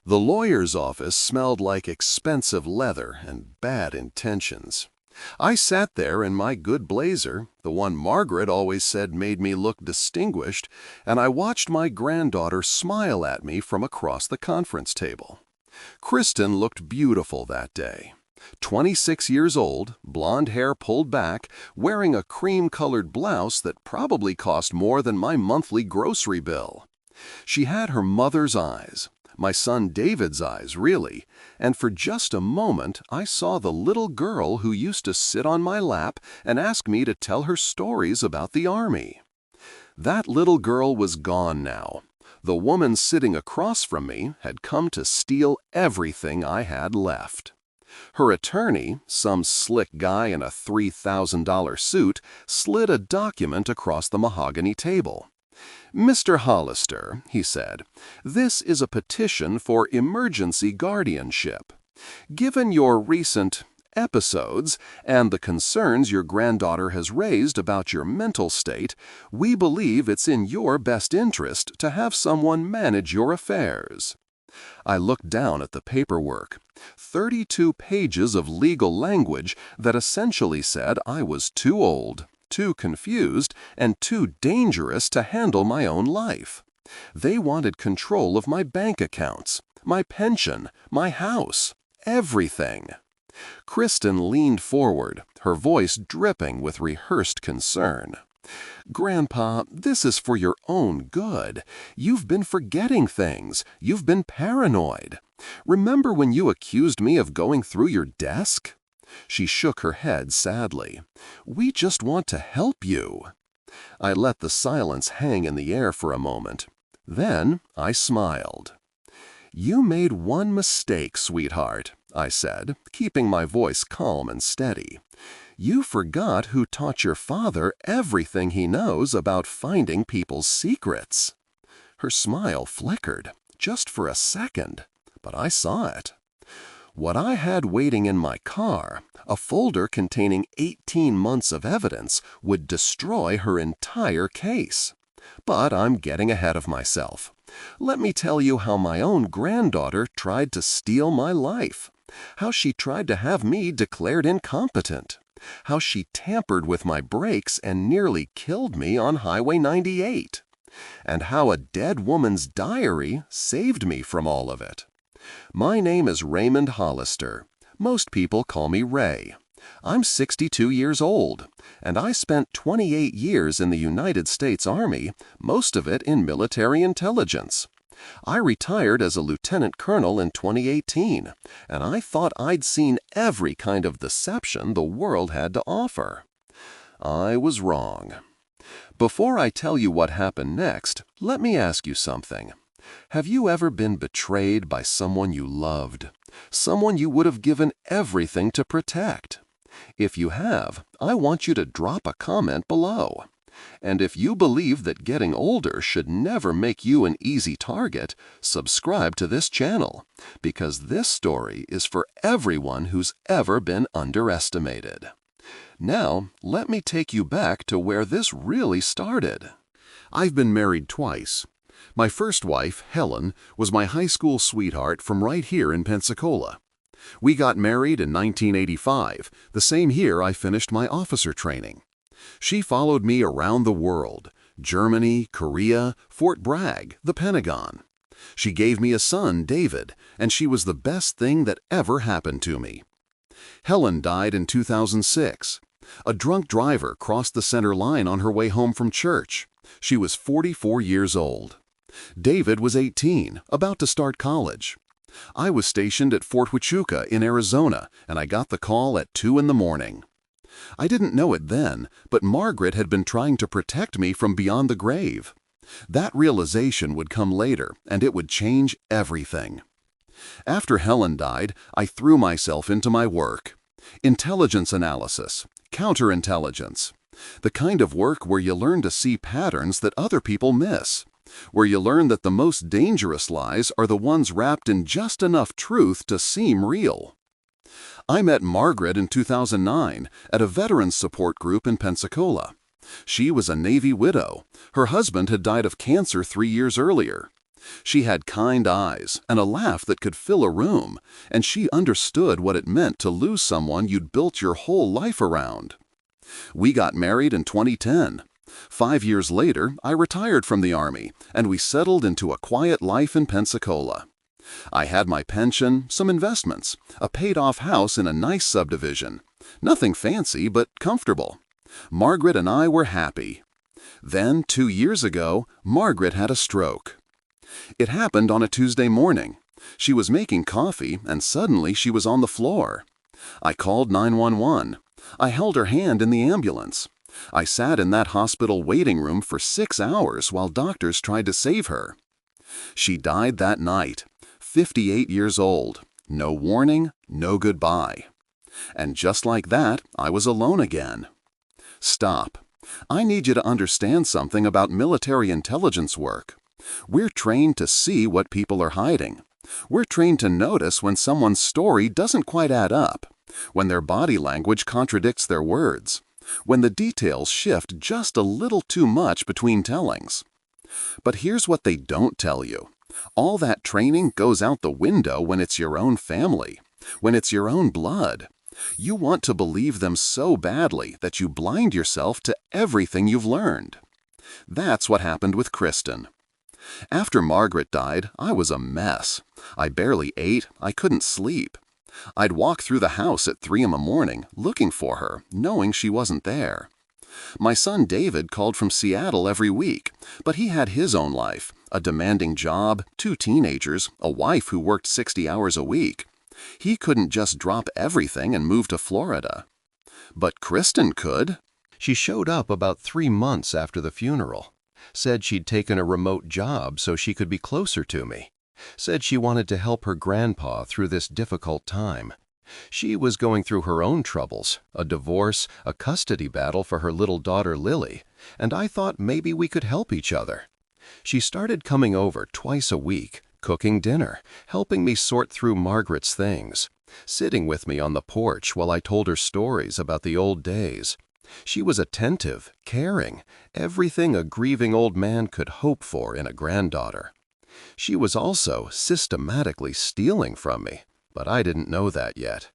The lawyer's office smelled like expensive leather and bad intentions. I sat there in my good blazer, the one Margaret always said made me look distinguished, and I watched my granddaughter smile at me from across the conference table. Kristen looked beautiful that day. 26 years old, blonde hair pulled back, wearing a cream-colored blouse that probably cost more than my monthly grocery bill. She had her mother's eyes, my son David's eyes, really, and for just a moment I saw the little girl who used to sit on my lap and ask me to tell her stories about the army. That little girl was gone now. The woman sitting across from me had come to steal everything I had left. Her attorney, some slick guy in a $3,000 suit, slid a document across the mahogany table. "Mr. Hollister," he said, "this is a petition for emergency guardianship. Given your recent episodes and the concerns your granddaughter has raised about your mental state, we believe it's in your best interest to have someone manage your affairs." I looked down at the paperwork. 32 pages of legal language that essentially said I was too old, too confused, and too dangerous to handle my own life. They wanted control of my bank accounts, my pension, my house, everything. Kristen leaned forward, her voice dripping with rehearsed concern. "Grandpa, this is for your own good. You've been forgetting things. You've been paranoid. Remember when you accused me of going through your desk?" She shook her head sadly. "We just want to help you." I let the silence hang in the air for a moment. Then I smiled. "You made one mistake, sweetheart," I said, keeping my voice calm and steady. "You forgot who taught your father everything he knows about finding people's secrets." Her smile flickered, just for a second, but I saw it. What I had waiting in my car, a folder containing 18 months of evidence, would destroy her entire case. But I'm getting ahead of myself. Let me tell you how my own granddaughter tried to steal my life, how she tried to have me declared incompetent, how she tampered with my brakes and nearly killed me on Highway 98, and how a dead woman's diary saved me from all of it. My name is Raymond Hollister. Most people call me Ray. I'm 62 years old, and I spent 28 years in the United States Army, most of it in military intelligence. I retired as a lieutenant colonel in 2018, and I thought I'd seen every kind of deception the world had to offer. I was wrong. Before I tell you what happened next, let me ask you something. Have you ever been betrayed by someone you loved? Someone you would have given everything to protect? If you have, I want you to drop a comment below. And if you believe that getting older should never make you an easy target, subscribe to this channel, because this story is for everyone who's ever been underestimated. Now, let me take you back to where this really started. I've been married twice. My first wife, Helen, was my high school sweetheart from right here in Pensacola. We got married in 1985, the same year I finished my officer training. She followed me around the world: Germany, Korea, Fort Bragg, the Pentagon. She gave me a son, David, and she was the best thing that ever happened to me. Helen died in 2006. A drunk driver crossed the center line on her way home from church. She was 44 years old. David was 18, about to start college. I was stationed at Fort Huachuca in Arizona, and I got the call at 2 in the morning. I didn't know it then, but Margaret had been trying to protect me from beyond the grave. That realization would come later, and it would change everything. After Helen died, I threw myself into my work. Intelligence analysis, counterintelligence, the kind of work where you learn to see patterns that other people miss, where you learn that the most dangerous lies are the ones wrapped in just enough truth to seem real. I met Margaret in 2009 at a veterans support group in Pensacola. She was a Navy widow. Her husband had died of cancer 3 years earlier. She had kind eyes and a laugh that could fill a room, and she understood what it meant to lose someone you'd built your whole life around. We got married in 2010. 5 years later, I retired from the Army, and we settled into a quiet life in Pensacola. I had my pension, some investments, a paid-off house in a nice subdivision. Nothing fancy, but comfortable. Margaret and I were happy. Then, 2 years ago, Margaret had a stroke. It happened on a Tuesday morning. She was making coffee, and suddenly she was on the floor. I called 911. I held her hand in the ambulance. I sat in that hospital waiting room for 6 hours while doctors tried to save her. She died that night, 58 years old. No warning, no goodbye. And just like that, I was alone again. Stop. I need you to understand something about military intelligence work. We're trained to see what people are hiding. We're trained to notice when someone's story doesn't quite add up, when their body language contradicts their words, when the details shift just a little too much between tellings. But here's what they don't tell you. All that training goes out the window when it's your own family, when it's your own blood. You want to believe them so badly that you blind yourself to everything you've learned. That's what happened with Kristen. After Margaret died, I was a mess. I barely ate, I couldn't sleep. I'd walk through the house at 3 a.m. looking for her, knowing she wasn't there. My son David called from Seattle every week, but he had his own life, a demanding job, 2 teenagers, a wife who worked 60 hours a week. He couldn't just drop everything and move to Florida. But Kristen could. She showed up about 3 months after the funeral. Said she'd taken a remote job so she could be closer to me. Said she wanted to help her grandpa through this difficult time. She was going through her own troubles, a divorce, a custody battle for her little daughter Lily, and I thought maybe we could help each other. She started coming over twice a week, cooking dinner, helping me sort through Margaret's things, sitting with me on the porch while I told her stories about the old days. She was attentive, caring, everything a grieving old man could hope for in a granddaughter. She was also systematically stealing from me, but I didn't know that yet.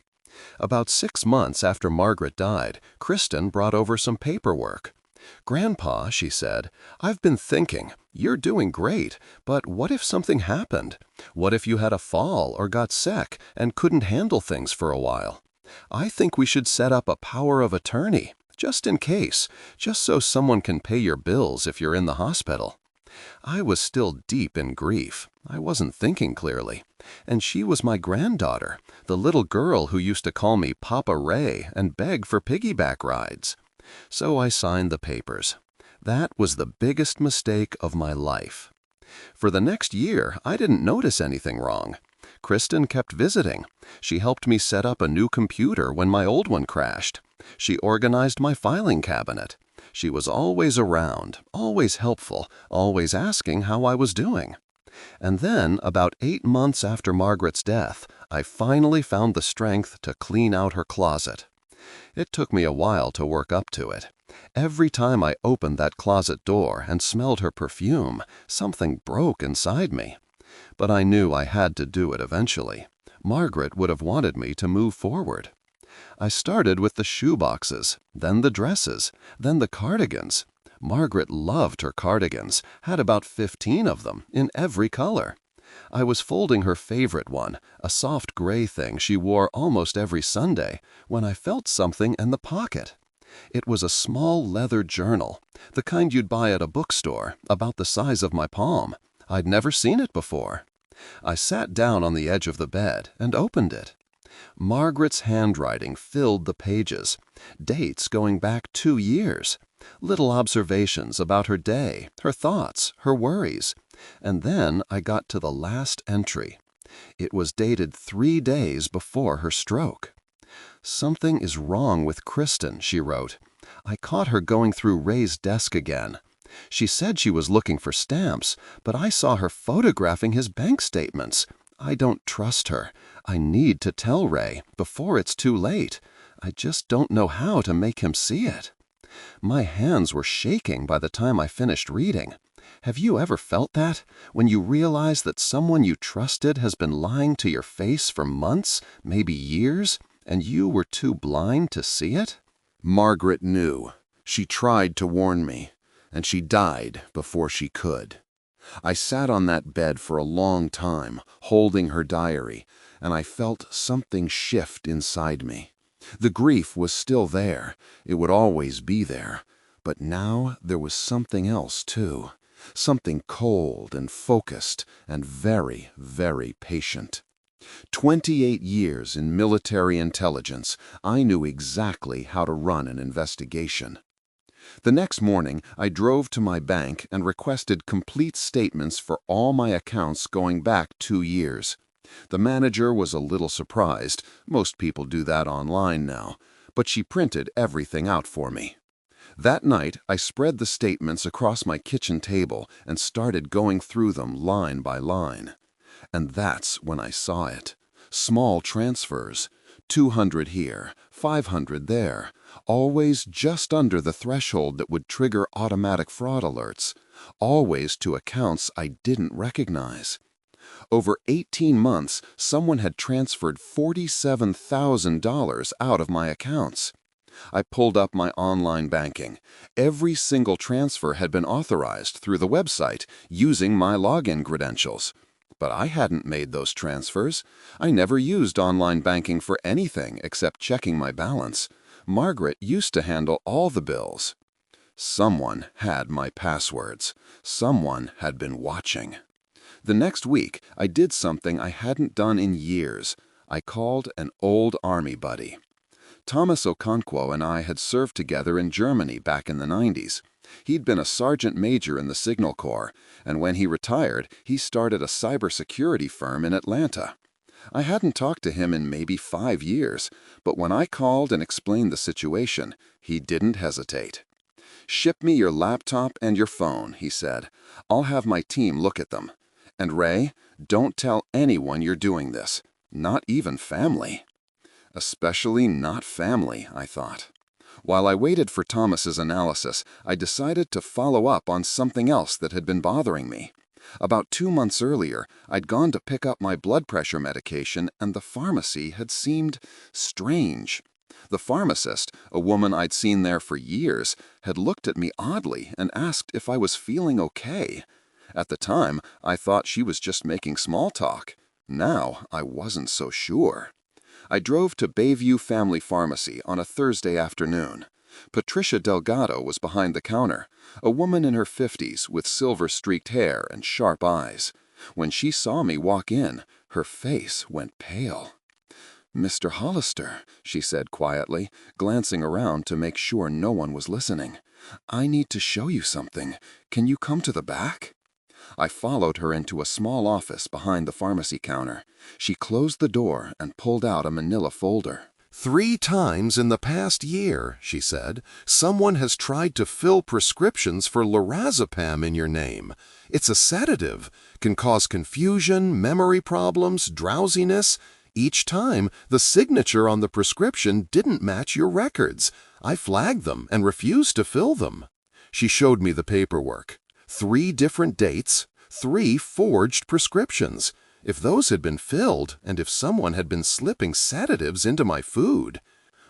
About 6 months after Margaret died, Kristen brought over some paperwork. "Grandpa," she said, "I've been thinking, you're doing great, but what if something happened? What if you had a fall or got sick and couldn't handle things for a while? I think we should set up a power of attorney, just in case, just so someone can pay your bills if you're in the hospital." I was still deep in grief. I wasn't thinking clearly. And she was my granddaughter, the little girl who used to call me Papa Ray and beg for piggyback rides. So I signed the papers. That was the biggest mistake of my life. For the next year, I didn't notice anything wrong. Kristen kept visiting. She helped me set up a new computer when my old one crashed. She organized my filing cabinet. She was always around, always helpful, always asking how I was doing. And then, about 8 months after Margaret's death, I finally found the strength to clean out her closet. It took me a while to work up to it. Every time I opened that closet door and smelled her perfume, something broke inside me. But I knew I had to do it eventually. Margaret would have wanted me to move forward. I started with the shoe boxes, then the dresses, then the cardigans. Margaret loved her cardigans, had about 15 of them, in every color. I was folding her favorite one, a soft gray thing she wore almost every Sunday, when I felt something in the pocket. It was a small leather journal, the kind you'd buy at a bookstore, about the size of my palm. I'd never seen it before. I sat down on the edge of the bed and opened it. Margaret's handwriting filled the pages, dates going back 2 years, little observations about her day, her thoughts, her worries. And then I got to the last entry. It was dated 3 days before her stroke. "Something is wrong with Kristen," she wrote. "I caught her going through Ray's desk again. She said she was looking for stamps, but I saw her photographing his bank statements. I don't trust her. I need to tell Ray before it's too late. I just don't know how to make him see it." My hands were shaking by the time I finished reading. Have you ever felt that? When you realize that someone you trusted has been lying to your face for months, maybe years, and you were too blind to see it? Margaret knew. She tried to warn me, and she died before she could. I sat on that bed for a long time, holding her diary, and I felt something shift inside me. The grief was still there. It would always be there. But now there was something else, too. Something cold and focused and very, very patient. 28 years in military intelligence, I knew exactly how to run an investigation. The next morning, I drove to my bank and requested complete statements for all my accounts going back 2 years. The manager was a little surprised. Most people do that online now. But she printed everything out for me. That night, I spread the statements across my kitchen table and started going through them line by line. And that's when I saw it. Small transfers. 200 here, 500 there. Always just under the threshold that would trigger automatic fraud alerts. Always to accounts I didn't recognize. Over 18 months, someone had transferred $47,000 out of my accounts. I pulled up my online banking. Every single transfer had been authorized through the website using my login credentials. But I hadn't made those transfers. I never used online banking for anything except checking my balance. Margaret used to handle all the bills. Someone had my passwords. Someone had been watching. The next week, I did something I hadn't done in years. I called an old Army buddy. Thomas Okonkwo and I had served together in Germany back in the 90s. He'd been a sergeant major in the Signal Corps, and when he retired, he started a cybersecurity firm in Atlanta. I hadn't talked to him in maybe 5 years, but when I called and explained the situation, he didn't hesitate. "Ship me your laptop and your phone," he said. "I'll have my team look at them. And Ray, don't tell anyone you're doing this, not even family." Especially not family, I thought. While I waited for Thomas's analysis, I decided to follow up on something else that had been bothering me. About 2 months earlier, I'd gone to pick up my blood pressure medication, and the pharmacy had seemed strange. The pharmacist, a woman I'd seen there for years, had looked at me oddly and asked if I was feeling okay. At the time, I thought she was just making small talk. Now, I wasn't so sure. I drove to Bayview Family Pharmacy on a Thursday afternoon. Patricia Delgado was behind the counter, a woman in her 50s with silver-streaked hair and sharp eyes. When she saw me walk in, her face went pale. "Mr. Hollister," she said quietly, glancing around to make sure no one was listening. "I need to show you something. Can you come to the back?" I followed her into a small office behind the pharmacy counter. She closed the door and pulled out a manila folder. "3 times in the past year," she said, "someone has tried to fill prescriptions for lorazepam in your name. It's a sedative, can cause confusion, memory problems, drowsiness. Each time, the signature on the prescription didn't match your records. I flagged them and refused to fill them." She showed me the paperwork. 3 different dates, 3 forged prescriptions. If those had been filled, and if someone had been slipping sedatives into my food,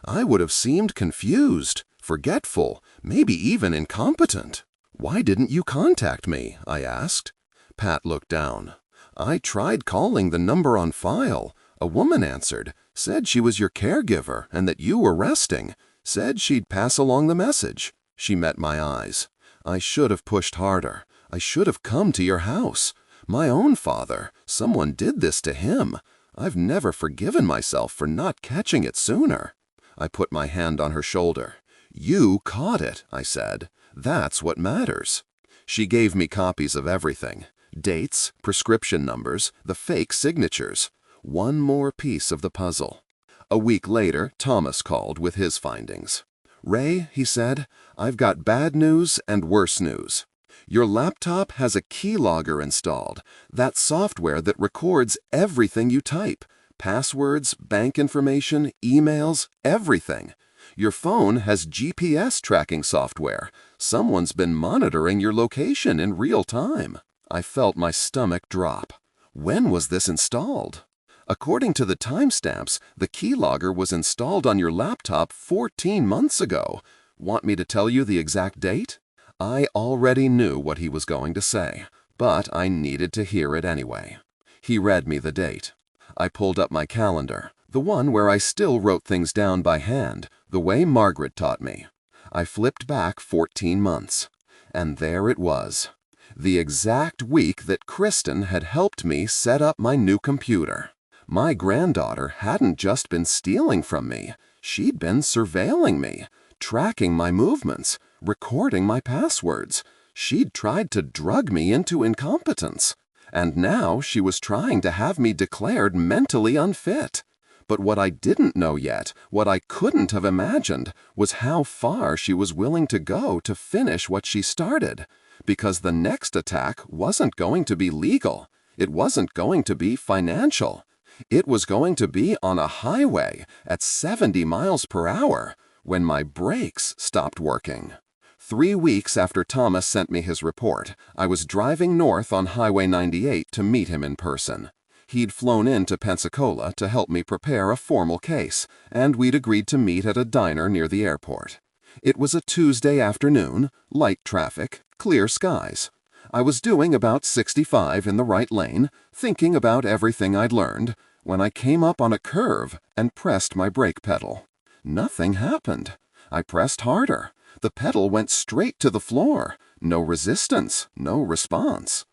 I would have seemed confused, forgetful, maybe even incompetent. "Why didn't you contact me?" I asked. Pat looked down. "I tried calling the number on file. A woman answered, said she was your caregiver and that you were resting, said she'd pass along the message." She met my eyes. "I should have pushed harder. I should have come to your house. My own father. Someone did this to him. I've never forgiven myself for not catching it sooner." I put my hand on her shoulder. "You caught it," I said. "That's what matters." She gave me copies of everything. Dates, prescription numbers, the fake signatures. One more piece of the puzzle. A week later, Thomas called with his findings. "Ray," he said, "I've got bad news and worse news. Your laptop has a keylogger installed, that software that records everything you type, passwords, bank information, emails, everything. Your phone has GPS tracking software. Someone's been monitoring your location in real time." I felt my stomach drop. When was this installed? According to the timestamps, the keylogger was installed on your laptop 14 months ago. Want me to tell you the exact date? I already knew what he was going to say, but I needed to hear it anyway. He read me the date. I pulled up my calendar, the one where I still wrote things down by hand, the way Margaret taught me. I flipped back 14 months, and there it was. The exact week that Kristen had helped me set up my new computer. My granddaughter hadn't just been stealing from me. She'd been surveilling me, tracking my movements, recording my passwords. She'd tried to drug me into incompetence. And now she was trying to have me declared mentally unfit. But what I didn't know yet, what I couldn't have imagined, was how far she was willing to go to finish what she started. Because the next attack wasn't going to be legal. It wasn't going to be financial. It was going to be on a highway at 70 miles per hour when my brakes stopped working. 3 weeks after Thomas sent me his report, I was driving north on Highway 98 to meet him in person. He'd flown into Pensacola to help me prepare a formal case, and we'd agreed to meet at a diner near the airport. It was a Tuesday afternoon, light traffic, clear skies. I was doing about 65 in the right lane, thinking about everything I'd learned, when I came up on a curve and pressed my brake pedal. Nothing happened. I pressed harder. The pedal went straight to the floor. No resistance, no response.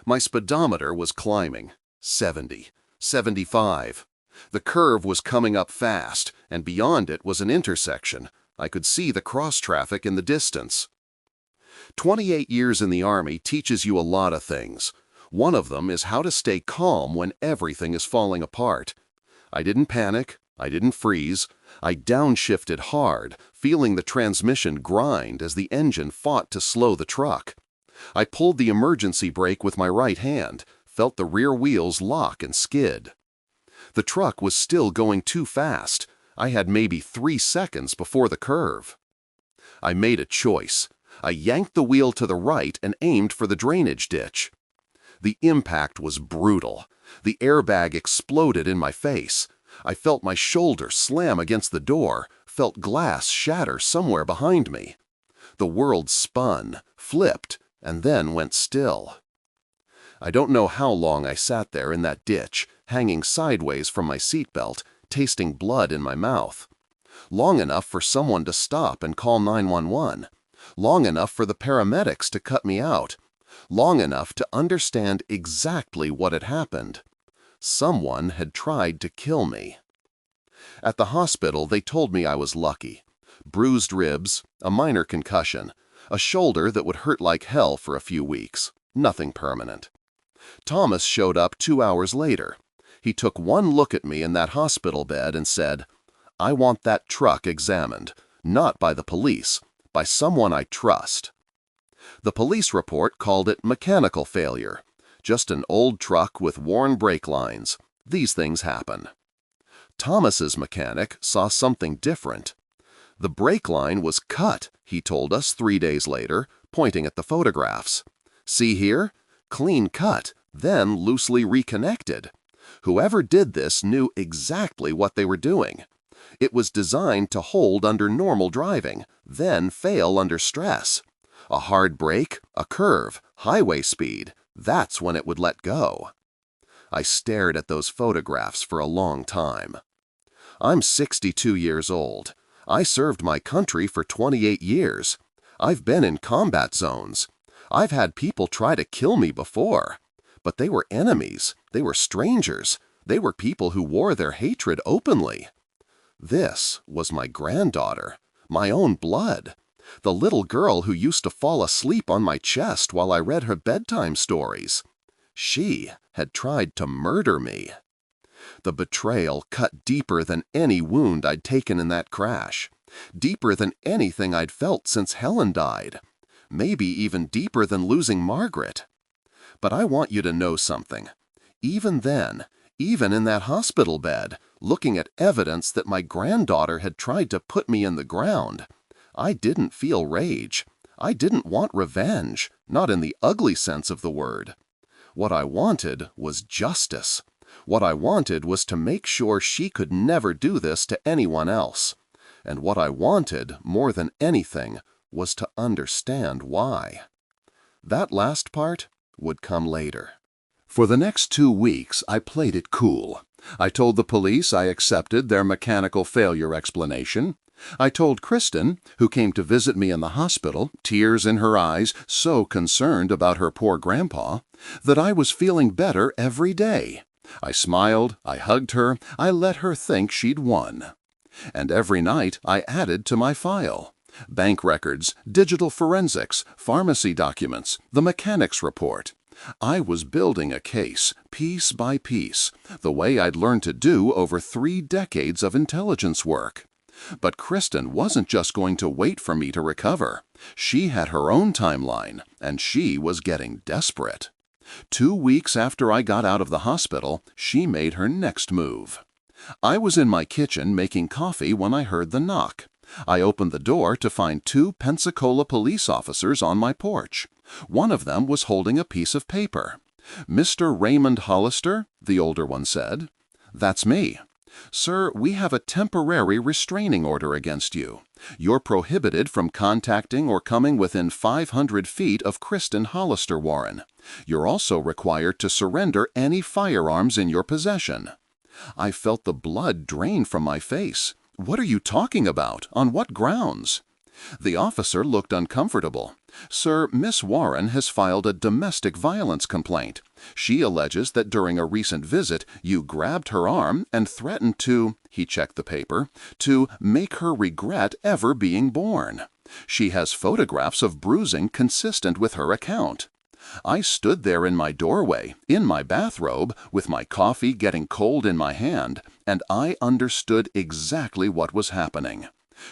My speedometer was climbing. 70, 75. The curve was coming up fast, and beyond it was an intersection. I could see the cross traffic in the distance. 28 years in the Army teaches you a lot of things. One of them is how to stay calm when everything is falling apart. I didn't panic. I didn't freeze. I downshifted hard, feeling the transmission grind as the engine fought to slow the truck. I pulled the emergency brake with my right hand, felt the rear wheels lock and skid. The truck was still going too fast. I had maybe 3 seconds before the curve. I made a choice. I yanked the wheel to the right and aimed for the drainage ditch. The impact was brutal. The airbag exploded in my face. I felt my shoulder slam against the door, felt glass shatter somewhere behind me. The world spun, flipped, and then went still. I don't know how long I sat there in that ditch, hanging sideways from my seatbelt, tasting blood in my mouth. Long enough for someone to stop and call 911. Long enough for the paramedics to cut me out. Long enough to understand exactly what had happened. Someone had tried to kill me. At the hospital, they told me I was lucky. Bruised ribs, a minor concussion, a shoulder that would hurt like hell for a few weeks. Nothing permanent. Thomas showed up 2 hours later. He took one look at me in that hospital bed and said, "I want that truck examined, not by the police, by someone I trust." The police report called it mechanical failure. Just an old truck with worn brake lines. These things happen. Thomas's mechanic saw something different. The brake line was cut, he told us 3 days later, pointing at the photographs. See here? Clean cut, then loosely reconnected. Whoever did this knew exactly what they were doing. It was designed to hold under normal driving, then fail under stress. A hard brake, a curve, highway speed. That's when it would let go. I stared at those photographs for a long time. I'm 62 years old. I served my country for 28 years. I've been in combat zones. I've had people try to kill me before. But they were enemies. They were strangers. They were people who wore their hatred openly. This was my granddaughter, my own blood. The little girl who used to fall asleep on my chest while I read her bedtime stories. She had tried to murder me. The betrayal cut deeper than any wound I'd taken in that crash, deeper than anything I'd felt since Helen died, maybe even deeper than losing Margaret. But I want you to know something. Even then, even in that hospital bed, looking at evidence that my granddaughter had tried to put me in the ground. I didn't feel rage. I didn't want revenge, not in the ugly sense of the word. What I wanted was justice. What I wanted was to make sure she could never do this to anyone else. And what I wanted, more than anything, was to understand why. That last part would come later. For the next 2 weeks, I played it cool. I told the police I accepted their mechanical failure explanation. I told Kristen, who came to visit me in the hospital, tears in her eyes, so concerned about her poor grandpa, that I was feeling better every day. I smiled, I hugged her, I let her think she'd won. And every night I added to my file. Bank records, digital forensics, pharmacy documents, the mechanic's report. I was building a case, piece by piece, the way I'd learned to do over 3 decades of intelligence work. But Kristen wasn't just going to wait for me to recover. She had her own timeline, and she was getting desperate. 2 weeks after I got out of the hospital, she made her next move. I was in my kitchen making coffee when I heard the knock. I opened the door to find 2 Pensacola police officers on my porch. One of them was holding a piece of paper. "Mr. Raymond Hollister," the older one said. "That's me. Sir, we have a temporary restraining order against you. You're prohibited from contacting or coming within 500 feet of Kristen Hollister Warren. You're also required to surrender any firearms in your possession." I felt the blood drain from my face. "What are you talking about? On what grounds?" The officer looked uncomfortable. "Sir, Miss Warren has filed a domestic violence complaint. She alleges that during a recent visit you grabbed her arm and threatened to," he checked the paper, "to make her regret ever being born. She has photographs of bruising consistent with her account." I stood there in my doorway, in my bathrobe, with my coffee getting cold in my hand, and I understood exactly what was happening.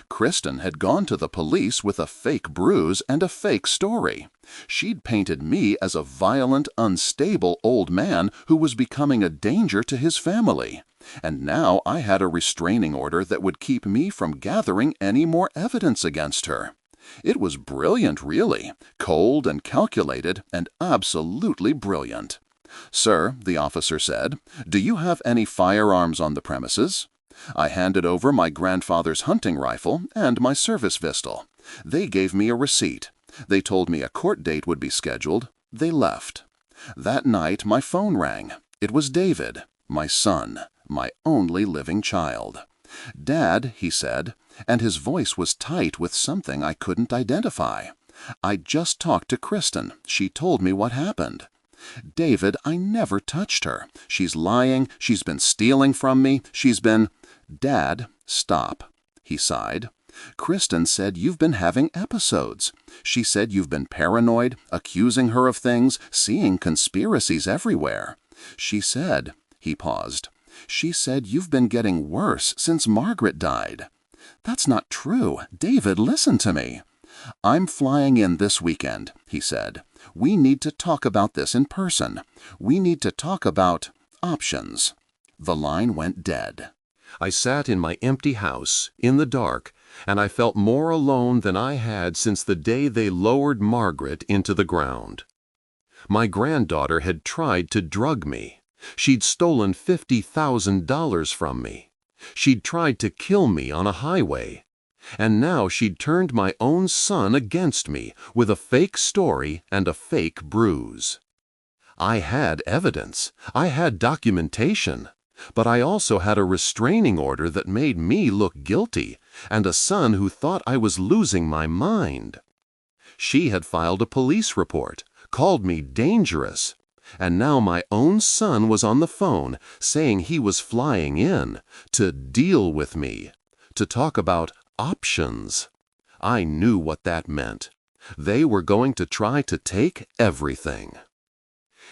Kristen had gone to the police with a fake bruise and a fake story. She'd painted me as a violent, unstable old man who was becoming a danger to his family. And now I had a restraining order that would keep me from gathering any more evidence against her. It was brilliant, really, cold and calculated and absolutely brilliant. "Sir," the officer said, "do you have any firearms on the premises?" I handed over my grandfather's hunting rifle and my service pistol. They gave me a receipt. They told me a court date would be scheduled. They left. That night my phone rang. It was David, my son, my only living child. "Dad," he said, and his voice was tight with something I couldn't identify. "I just talked to Kristen. She told me what happened." "David, I never touched her. She's lying. She's been stealing from me. She's been—" "Dad, stop," he sighed. "Kristen said you've been having episodes. She said you've been paranoid, accusing her of things, seeing conspiracies everywhere. She said," he paused, "she said you've been getting worse since Margaret died." "That's not true. David, listen to me." "I'm flying in this weekend," he said. "We need to talk about this in person. We need to talk about options." The line went dead. I sat in my empty house, in the dark, and I felt more alone than I had since the day they lowered Margaret into the ground. My granddaughter had tried to drug me. She'd stolen $50,000 from me. She'd tried to kill me on a highway. And now she'd turned my own son against me with a fake story and a fake bruise. I had evidence. I had documentation. But I also had a restraining order that made me look guilty, and a son who thought I was losing my mind. She had filed a police report, called me dangerous, and now my own son was on the phone saying he was flying in to deal with me, to talk about options. I knew what that meant. They were going to try to take everything.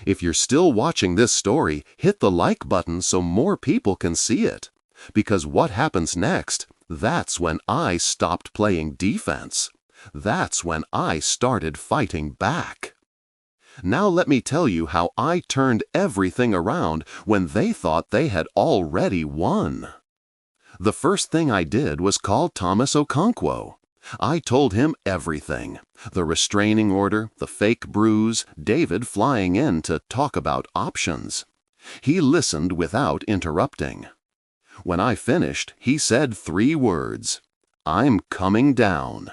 If you're still watching this story, hit the like button so more people can see it. Because what happens next, that's when I stopped playing defense. That's when I started fighting back. Now let me tell you how I turned everything around when they thought they had already won. The first thing I did was call Thomas Okonkwo. I told him everything. The restraining order, the fake bruise, David flying in to talk about options. He listened without interrupting. When I finished, he said 3 words. "I'm coming down."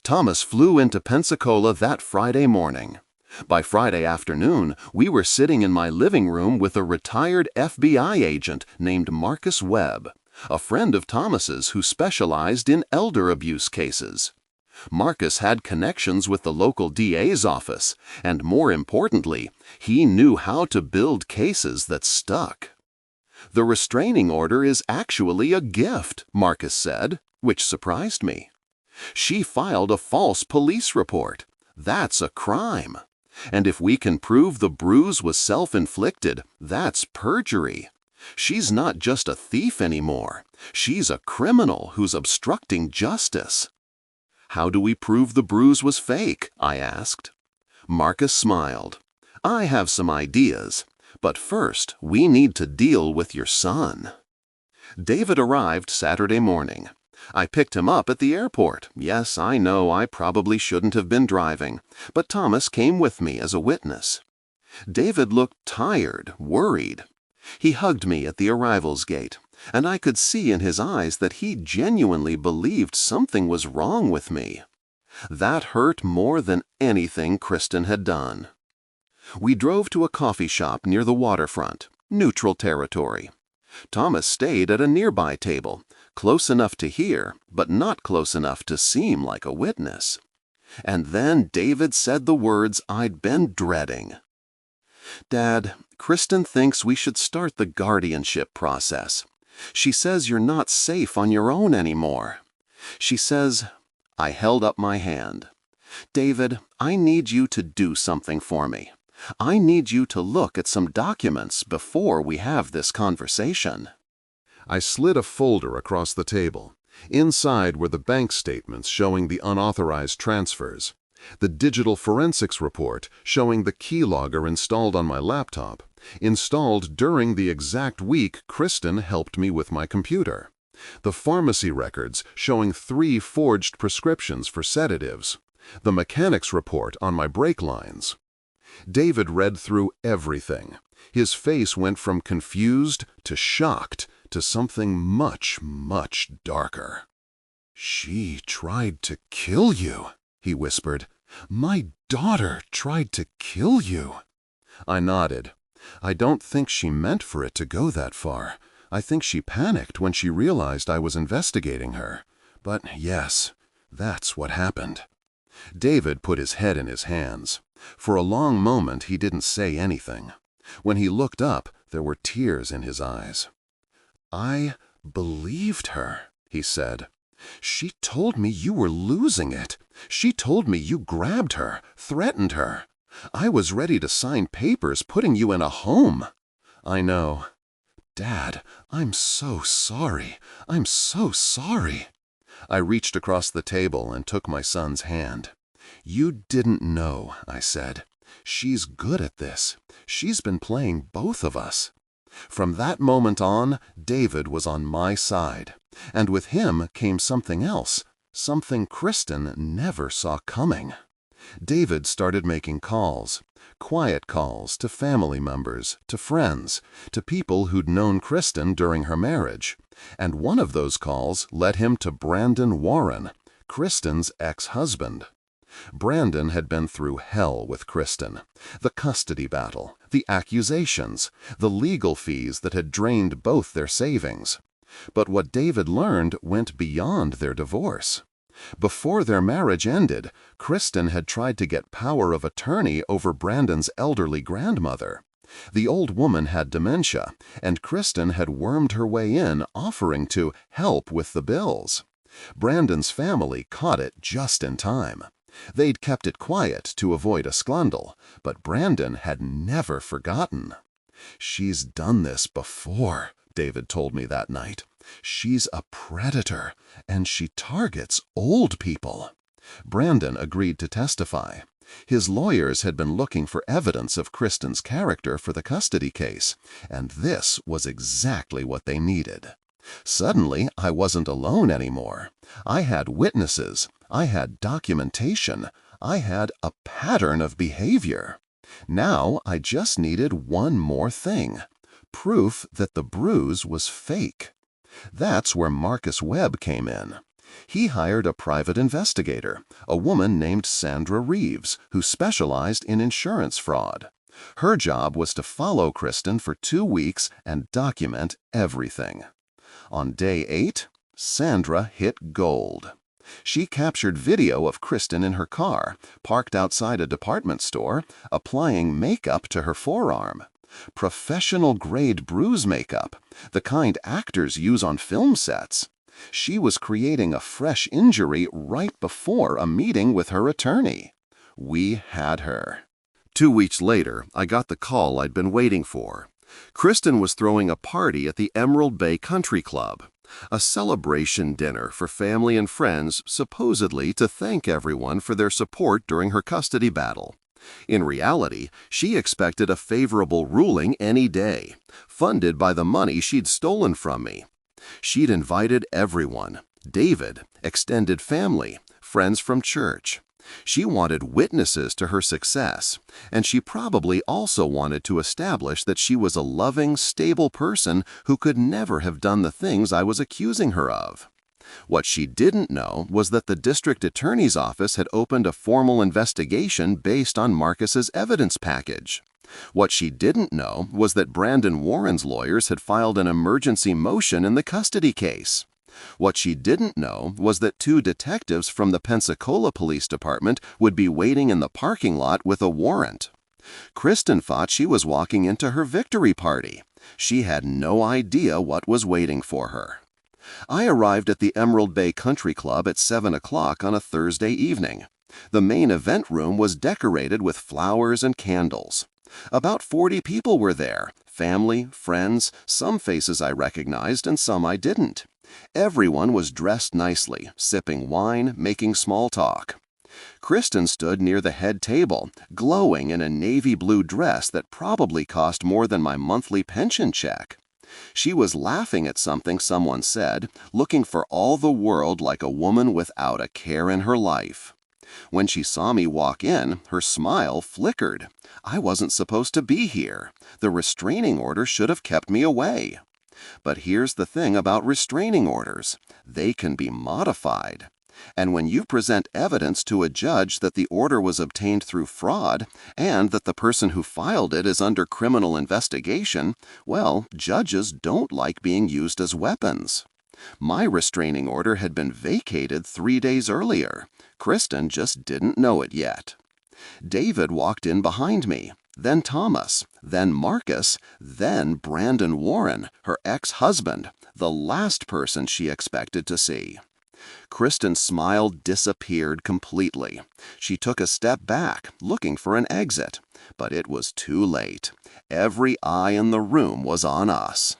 Thomas flew into Pensacola that Friday morning. By Friday afternoon, we were sitting in my living room with a retired FBI agent named Marcus Webb, a friend of Thomas's who specialized in elder abuse cases. Marcus had connections with the local DA's office, and more importantly, he knew how to build cases that stuck. "The restraining order is actually a gift," Marcus said, which surprised me. "She filed a false police report. That's a crime. And if we can prove the bruise was self-inflicted, that's perjury. She's not just a thief anymore. She's a criminal who's obstructing justice." "How do we prove the bruise was fake?" I asked. Marcus smiled. "I have some ideas, but first we need to deal with your son." David arrived Saturday morning. I picked him up at the airport. Yes, I know I probably shouldn't have been driving, but Thomas came with me as a witness. David looked tired, worried. He hugged me at the arrivals gate, and I could see in his eyes that he genuinely believed something was wrong with me. That hurt more than anything Kristen had done. We drove to a coffee shop near the waterfront, neutral territory. Thomas stayed at a nearby table, close enough to hear, but not close enough to seem like a witness. And then David said the words I'd been dreading. "Dad, Kristen thinks we should start the guardianship process. She says you're not safe on your own anymore. She says—" I held up my hand. "David, I need you to do something for me. I need you to look at some documents before we have this conversation." I slid a folder across the table. Inside were the bank statements showing the unauthorized transfers, the digital forensics report showing the keylogger installed on my laptop, installed during the exact week Kristen helped me with my computer, the pharmacy records showing 3 forged prescriptions for sedatives, the mechanics report on my brake lines. David read through everything. His face went from confused to shocked to something much, much darker. "She tried to kill you," he whispered. "My daughter tried to kill you." I nodded. "I don't think she meant for it to go that far. I think she panicked when she realized I was investigating her. But yes, that's what happened." David put his head in his hands. For a long moment he didn't say anything. When he looked up, there were tears in his eyes. "I believed her," he said. "She told me you were losing it. She told me you grabbed her, threatened her. I was ready to sign papers putting you in a home." "I know. Dad, I'm so sorry. I'm so sorry." I reached across the table and took my son's hand. "You didn't know," I said. "She's good at this. She's been playing both of us." From that moment on, David was on my side. And with him came something else, something Kristen never saw coming. David started making calls, quiet calls to family members, to friends, to people who'd known Kristen during her marriage. And one of those calls led him to Brandon Warren, Kristen's ex-husband. Brandon had been through hell with Kristen. The custody battle, the accusations, the legal fees that had drained both their savings. But what David learned went beyond their divorce. Before their marriage ended, Kristen had tried to get power of attorney over Brandon's elderly grandmother. The old woman had dementia, and Kristen had wormed her way in, offering to help with the bills. Brandon's family caught it just in time. They'd kept it quiet to avoid a scandal, but Brandon had never forgotten. "She's done this before," David told me that night. "She's a predator, and she targets old people." Brandon agreed to testify. His lawyers had been looking for evidence of Kristen's character for the custody case, and this was exactly what they needed. Suddenly, I wasn't alone anymore. I had witnesses, I had documentation, I had a pattern of behavior. Now I just needed one more thing: proof that the bruise was fake. That's where Marcus Webb came in. He hired a private investigator, a woman named Sandra Reeves, who specialized in insurance fraud. Her job was to follow Kristen for 2 weeks and document everything. On day 8, Sandra hit gold. She captured video of Kristen in her car, parked outside a department store, applying makeup to her forearm. Professional-grade bruise makeup, the kind actors use on film sets. She was creating a fresh injury right before a meeting with her attorney. We had her. 2 weeks later, I got the call I'd been waiting for. Kristen was throwing a party at the Emerald Bay Country Club, a celebration dinner for family and friends, supposedly to thank everyone for their support during her custody battle. In reality, she expected a favorable ruling any day, funded by the money she'd stolen from me. She'd invited everyone: David, extended family, friends from church. She wanted witnesses to her success, and she probably also wanted to establish that she was a loving, stable person who could never have done the things I was accusing her of. What she didn't know was that the district attorney's office had opened a formal investigation based on Marcus's evidence package. What she didn't know was that Brandon Warren's lawyers had filed an emergency motion in the custody case. What she didn't know was that 2 detectives from the Pensacola Police Department would be waiting in the parking lot with a warrant. Kristen thought she was walking into her victory party. She had no idea what was waiting for her. I arrived at the Emerald Bay Country Club at 7 o'clock on a Thursday evening. The main event room was decorated with flowers and candles. About 40 people were there: family, friends, some faces I recognized and some I didn't. Everyone was dressed nicely, sipping wine, making small talk. Kristen stood near the head table, glowing in a navy blue dress that probably cost more than my monthly pension check. She was laughing at something someone said, looking for all the world like a woman without a care in her life. When she saw me walk in, her smile flickered. I wasn't supposed to be here. The restraining order should have kept me away. But here's the thing about restraining orders: they can be modified. And when you present evidence to a judge that the order was obtained through fraud and that the person who filed it is under criminal investigation, well, judges don't like being used as weapons. My restraining order had been vacated 3 days earlier. Kristen just didn't know it yet. David walked in behind me, then Thomas, then Marcus, then Brandon Warren, her ex-husband, the last person she expected to see. Kristen's smile disappeared completely. She took a step back, looking for an exit, but it was too late. Every eye in the room was on us.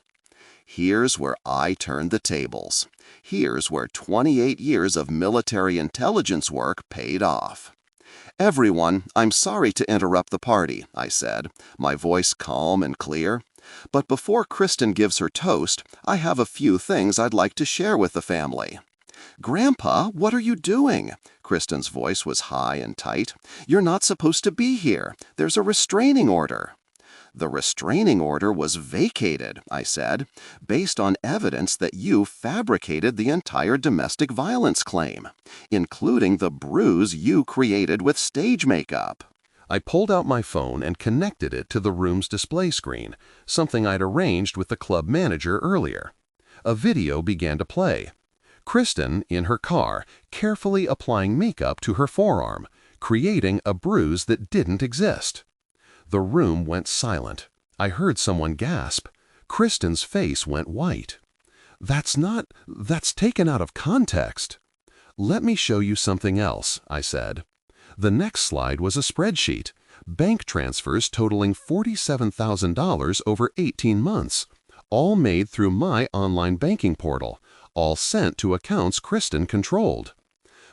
Here's where I turned the tables. Here's where 28 years of military intelligence work paid off. "Everyone, I'm sorry to interrupt the party," I said, my voice calm and clear. "But before Kristen gives her toast, I have a few things I'd like to share with the family." "Grandpa, what are you doing?" Kristen's voice was high and tight. "You're not supposed to be here. There's a restraining order." "The restraining order was vacated," I said, "based on evidence that you fabricated the entire domestic violence claim, including the bruise you created with stage makeup." I pulled out my phone and connected it to the room's display screen, something I'd arranged with the club manager earlier. A video began to play. Kristen, in her car, carefully applying makeup to her forearm, creating a bruise that didn't exist. The room went silent. I heard someone gasp. Kristen's face went white. That's taken out of context." "Let me show you something else," I said. The next slide was a spreadsheet. Bank transfers totaling $47,000 over 18 months, all made through my online banking portal, all sent to accounts Kristen controlled.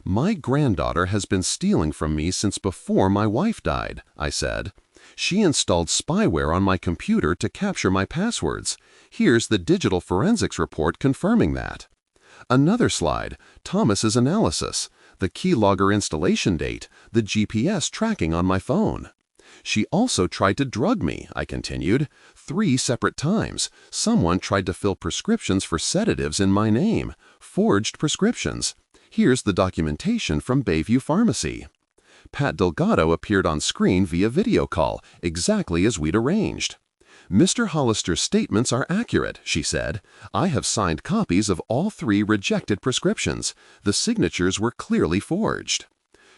"My granddaughter has been stealing from me since before my wife died," I said. "She installed spyware on my computer to capture my passwords. Here's the digital forensics report confirming that." Another slide, Thomas's analysis, the keylogger installation date, the GPS tracking on my phone. "She also tried to drug me," I continued. "3 separate times. Someone tried to fill prescriptions for sedatives in my name. Forged prescriptions. Here's the documentation from Bayview Pharmacy." Pat Delgado appeared on screen via video call, exactly as we'd arranged. "Mr. Hollister's statements are accurate," she said. "I have signed copies of all 3 rejected prescriptions. The signatures were clearly forged."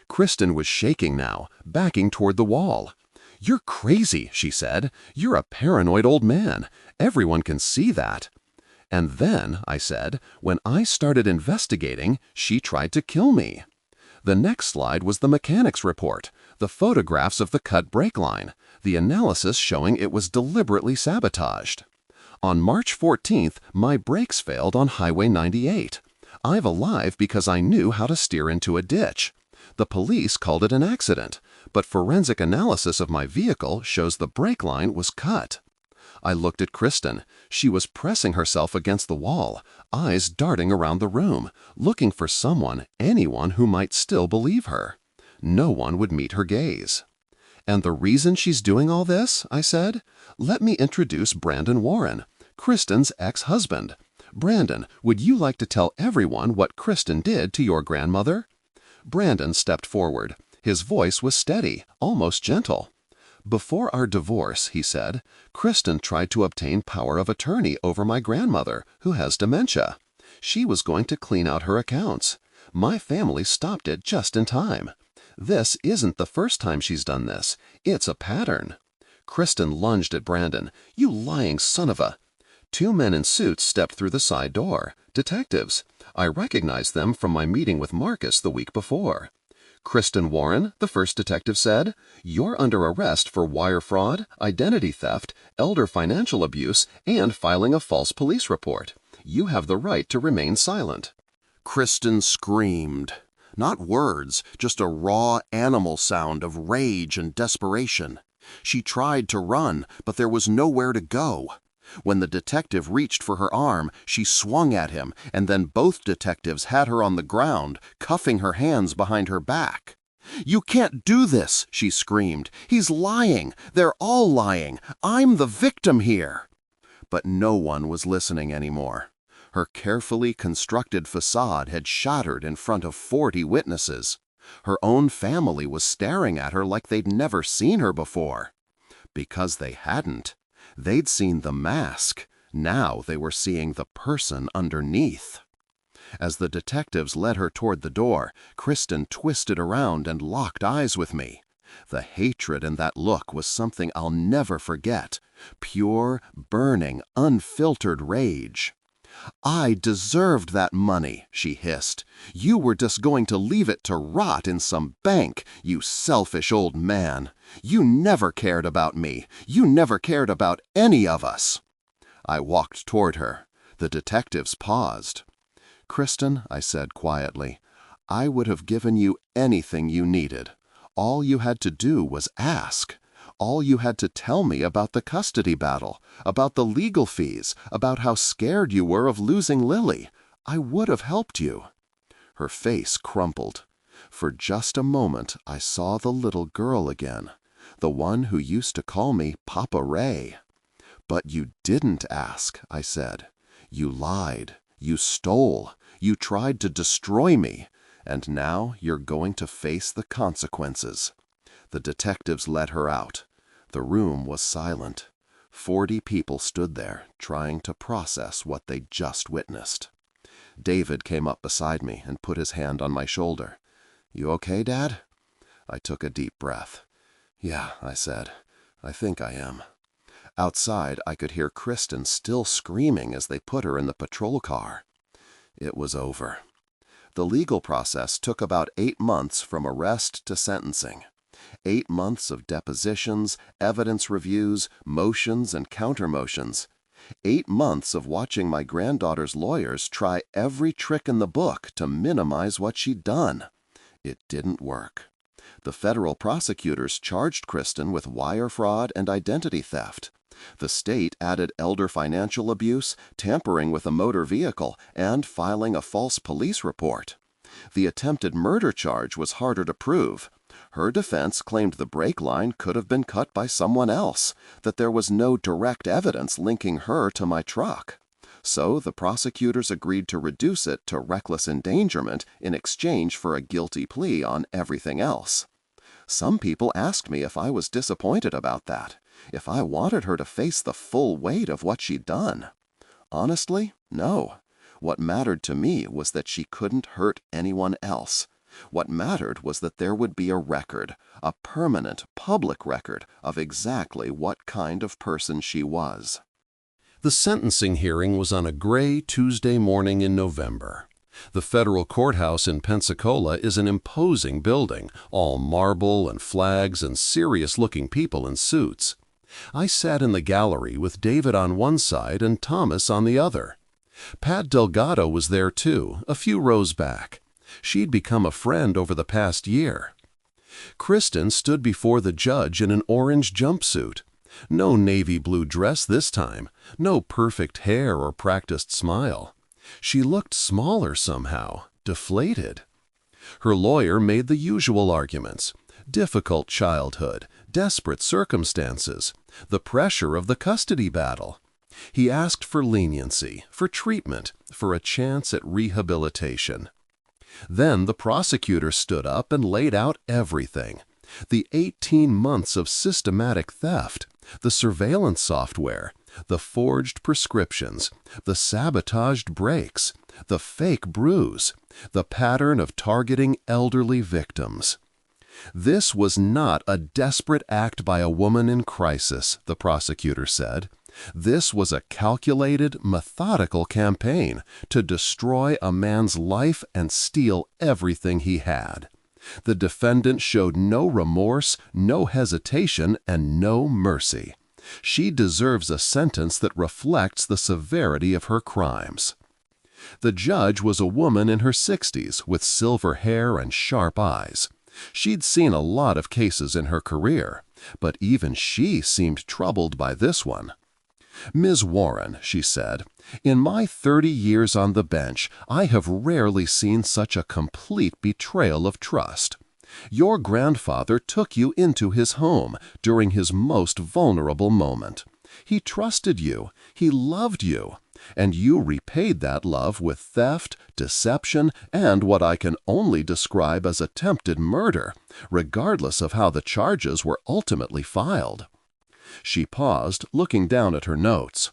Kristen was shaking now, backing toward the wall. "You're crazy," she said. "You're a paranoid old man. Everyone can see that." "And then," I said, "when I started investigating, she tried to kill me." The next slide was the mechanics report, the photographs of the cut brake line, the analysis showing it was deliberately sabotaged. "On March 14th, my brakes failed on Highway 98. I'm alive because I knew how to steer into a ditch. The police called it an accident, but forensic analysis of my vehicle shows the brake line was cut." I looked at Kristen. She was pressing herself against the wall, eyes darting around the room, looking for someone, anyone who might still believe her. No one would meet her gaze. "And the reason she's doing all this," I said, "let me introduce Brandon Warren, Kristen's ex-husband. Brandon, would you like to tell everyone what Kristen did to your grandmother?" Brandon stepped forward. His voice was steady, almost gentle. "Before our divorce," he said, "Kristen tried to obtain power of attorney over my grandmother, who has dementia. She was going to clean out her accounts. My family stopped it just in time. This isn't the first time she's done this. It's a pattern." Kristen lunged at Brandon. "You lying son of a—" 2 men in suits stepped through the side door. Detectives. I recognized them from my meeting with Marcus the week before. "Kristen Warren," the first detective said, "you're under arrest for wire fraud, identity theft, elder financial abuse, and filing a false police report. You have the right to remain silent." Kristen screamed. Not words, just a raw animal sound of rage and desperation. She tried to run, but there was nowhere to go. When the detective reached for her arm, she swung at him, and then both detectives had her on the ground, cuffing her hands behind her back. "You can't do this," she screamed. "He's lying. They're all lying. I'm the victim here." But no one was listening anymore. Her carefully constructed facade had shattered in front of 40 witnesses. Her own family was staring at her like they'd never seen her before. Because they hadn't. They'd seen the mask. Now they were seeing the person underneath. As the detectives led her toward the door, Kristen twisted around and locked eyes with me. The hatred in that look was something I'll never forget. Pure, burning, unfiltered rage. "I deserved that money," she hissed. "You were just going to leave it to rot in some bank, you selfish old man. You never cared about me. You never cared about any of us." I walked toward her. The detectives paused. "Kristen," I said quietly, "I would have given you anything you needed. All you had to do was ask. All you had to tell me about the custody battle, about the legal fees, about how scared you were of losing Lily. I would have helped you." Her face crumpled. For just a moment I saw the little girl again, the one who used to call me Papa Ray. "But you didn't ask," I said. "You lied. You stole. You tried to destroy me. And now you're going to face the consequences." The detectives let her out. The room was silent. 40 people stood there, trying to process what they'd just witnessed. David came up beside me and put his hand on my shoulder. "You okay, Dad?" I took a deep breath. "Yeah," I said. "I think I am." Outside, I could hear Kristen still screaming as they put her in the patrol car. It was over. The legal process took about 8 months from arrest to sentencing. 8 months of depositions, evidence reviews, motions and counter-motions. 8 months of watching my granddaughter's lawyers try every trick in the book to minimize what she'd done. It didn't work. The federal prosecutors charged Kristen with wire fraud and identity theft. The state added elder financial abuse, tampering with a motor vehicle, and filing a false police report. The attempted murder charge was harder to prove. Her defense claimed the brake line could have been cut by someone else, that there was no direct evidence linking her to my truck. So the prosecutors agreed to reduce it to reckless endangerment in exchange for a guilty plea on everything else. Some people asked me if I was disappointed about that, if I wanted her to face the full weight of what she'd done. Honestly, no. What mattered to me was that she couldn't hurt anyone else. What mattered was that there would be a record, a permanent, public record of exactly what kind of person she was. The sentencing hearing was on a gray Tuesday morning in November. The federal courthouse in Pensacola is an imposing building, all marble and flags and serious-looking people in suits. I sat in the gallery with David on one side and Thomas on the other. Pat Delgado was there too, a few rows back. She'd become a friend over the past year. Kristen stood before the judge in an orange jumpsuit. No navy blue dress this time, no perfect hair or practiced smile. She looked smaller somehow, deflated. Her lawyer made the usual arguments: difficult childhood, desperate circumstances, the pressure of the custody battle. He asked for leniency, for treatment, for a chance at rehabilitation. Then the prosecutor stood up and laid out everything: the 18 months of systematic theft, the surveillance software, the forged prescriptions, the sabotaged brakes, the fake bruise, the pattern of targeting elderly victims. This was not a desperate act by a woman in crisis, the prosecutor said. This was a calculated, methodical campaign to destroy a man's life and steal everything he had. The defendant showed no remorse, no hesitation, and no mercy. She deserves a sentence that reflects the severity of her crimes. The judge was a woman in her 60s with silver hair and sharp eyes. She'd seen a lot of cases in her career, but even she seemed troubled by this one. "Ms. Warren," she said, "in my 30 years on the bench, I have rarely seen such a complete betrayal of trust. Your grandfather took you into his home during his most vulnerable moment. He trusted you, he loved you, and you repaid that love with theft, deception, and what I can only describe as attempted murder, regardless of how the charges were ultimately filed." She paused, looking down at her notes.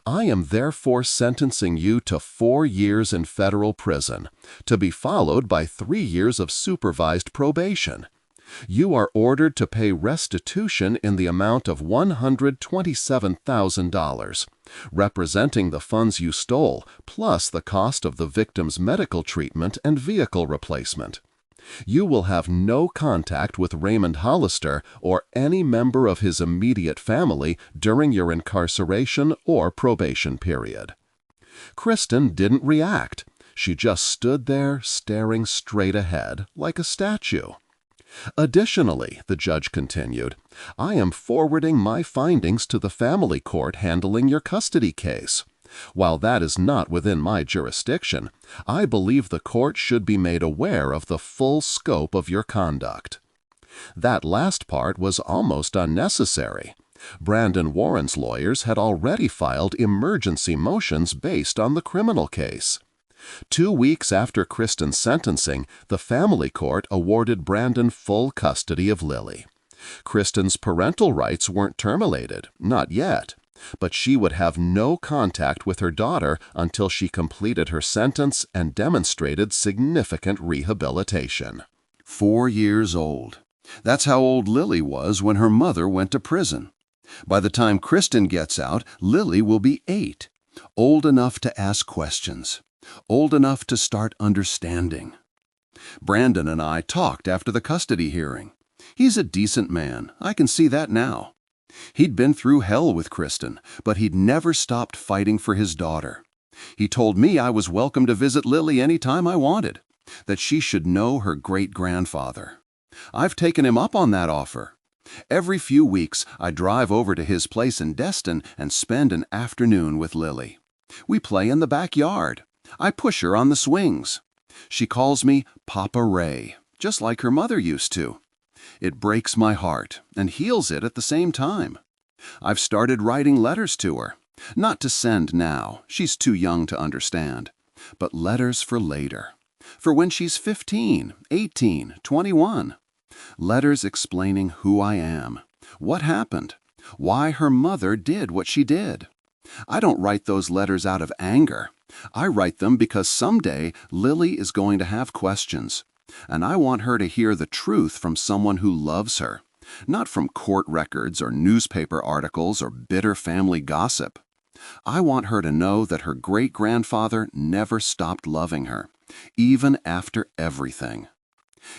"I am therefore sentencing you to 4 years in federal prison, to be followed by 3 years of supervised probation. You are ordered to pay restitution in the amount of $127,000, representing the funds you stole, plus the cost of the victim's medical treatment and vehicle replacement. You will have no contact with Raymond Hollister or any member of his immediate family during your incarceration or probation period." Kristen didn't react. She just stood there, staring straight ahead, like a statue. "Additionally," the judge continued, "I am forwarding my findings to the family court handling your custody case. While that is not within my jurisdiction, I believe the court should be made aware of the full scope of your conduct." That last part was almost unnecessary. Brandon Warren's lawyers had already filed emergency motions based on the criminal case. 2 weeks after Kristen's sentencing, the family court awarded Brandon full custody of Lily. Kristen's parental rights weren't terminated, not yet, but she would have no contact with her daughter until she completed her sentence and demonstrated significant rehabilitation. 4 years old. That's how old Lily was when her mother went to prison. By the time Kristen gets out, Lily will be 8, old enough to ask questions, old enough to start understanding. Brandon and I talked after the custody hearing. He's a decent man, I can see that now. He'd been through hell with Kristen, but he'd never stopped fighting for his daughter. He told me I was welcome to visit Lily any time I wanted. that she should know her great-grandfather. I've taken him up on that offer. Every few weeks, I drive over to his place in Destin and spend an afternoon with Lily. We play in the backyard. I push her on the swings. She calls me Papa Ray, just like her mother used to. It breaks my heart and heals it at the same time. I've started writing letters to her. Not to send now, she's too young to understand, but letters for later. For when she's 15, 18, 21. Letters explaining who I am, what happened, why her mother did what she did. I don't write those letters out of anger. I write them because someday Lily is going to have questions, and I want her to hear the truth from someone who loves her, not from court records or newspaper articles or bitter family gossip. I want her to know that her great-grandfather never stopped loving her, even after everything.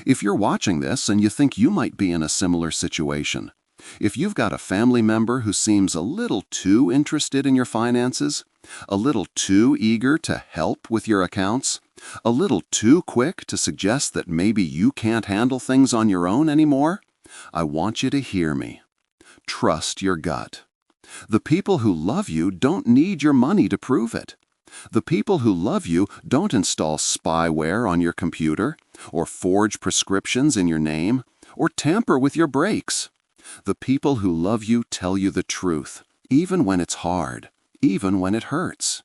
If you're watching this and you think you might be in a similar situation, if you've got a family member who seems a little too interested in your finances, a little too eager to help with your accounts, a little too quick to suggest that maybe you can't handle things on your own anymore, I want you to hear me. Trust your gut. The people who love you don't need your money to prove it. The people who love you don't install spyware on your computer, or forge prescriptions in your name, or tamper with your brakes. The people who love you tell you the truth, even when it's hard, even when it hurts.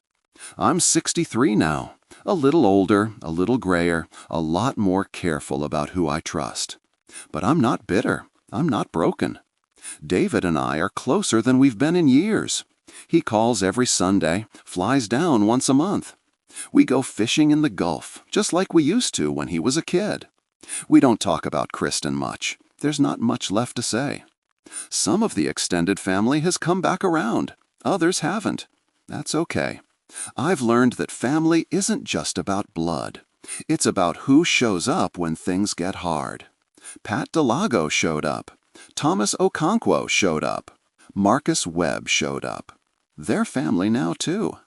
I'm 63 now, a little older, a little grayer, a lot more careful about who I trust. But I'm not bitter. I'm not broken. David and I are closer than we've been in years. He calls every Sunday, flies down once a month. We go fishing in the Gulf, just like we used to when he was a kid. We don't talk about Kristen much. There's not much left to say. Some of the extended family has come back around. Others haven't. That's okay. I've learned that family isn't just about blood. It's about who shows up when things get hard. Pat DeLago showed up. Thomas Okonkwo showed up. Marcus Webb showed up. They're family now, too.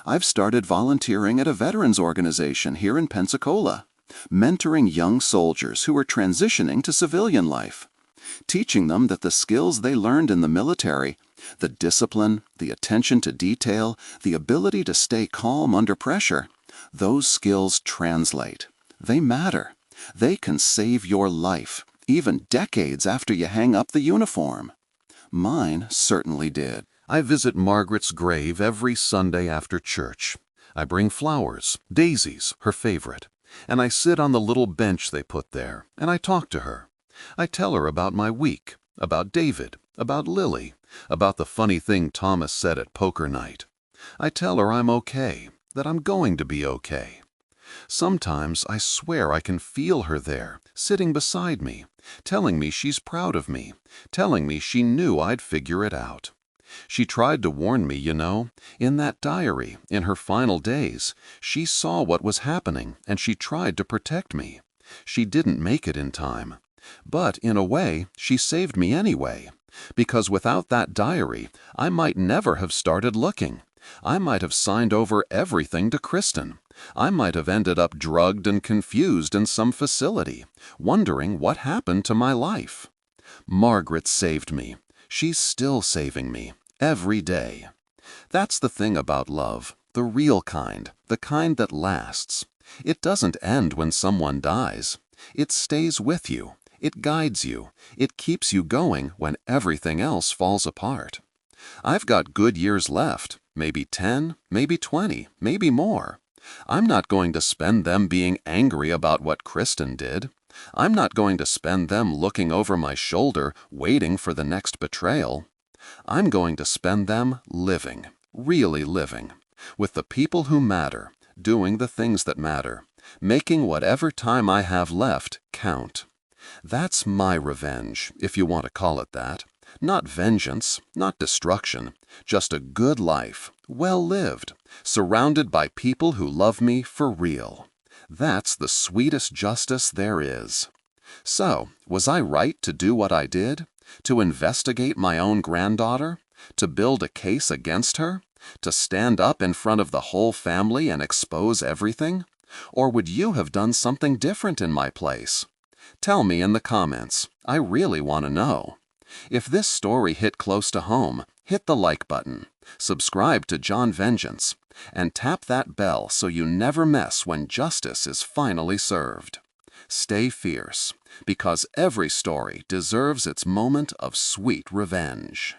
I've started volunteering at a veterans organization here in Pensacola, mentoring young soldiers who are transitioning to civilian life, teaching them that the skills they learned in the military, the discipline, the attention to detail, the ability to stay calm under pressure, those skills translate. They matter. They can save your life, even decades after you hang up the uniform. Mine certainly did. I visit Margaret's grave every Sunday after church. I bring flowers, daisies, her favorite, and I sit on the little bench they put there, and I talk to her. I tell her about my week, about David, about Lily, about the funny thing Thomas said at poker night. I tell her I'm okay, that I'm going to be okay. Sometimes I swear I can feel her there, sitting beside me, telling me she's proud of me, telling me she knew I'd figure it out. She tried to warn me, you know. In that diary, in her final days, she saw what was happening and she tried to protect me. She didn't make it in time. But, in a way, she saved me anyway. Because without that diary, I might never have started looking. I might have signed over everything to Kristen. I might have ended up drugged and confused in some facility, wondering what happened to my life. Margaret saved me. She's still saving me, every day. That's the thing about love, the real kind, the kind that lasts. It doesn't end when someone dies. It stays with you. It guides you. It keeps you going when everything else falls apart. I've got good years left, maybe 10, maybe 20, maybe more. I'm not going to spend them being angry about what Kristen did. I'm not going to spend them looking over my shoulder, waiting for the next betrayal. I'm going to spend them living, really living, with the people who matter, doing the things that matter, making whatever time I have left count. That's my revenge, if you want to call it that. Not vengeance, not destruction, just a good life, well lived, surrounded by people who love me for real. That's the sweetest justice there is. So, was I right to do what I did? To investigate my own granddaughter? To build a case against her? To stand up in front of the whole family and expose everything? Or would you have done something different in my place? Tell me in the comments. I really want to know. If this story hit close to home, hit the like button, subscribe to John Vengeance, and tap that bell so you never miss when justice is finally served. Stay fierce, because every story deserves its moment of sweet revenge.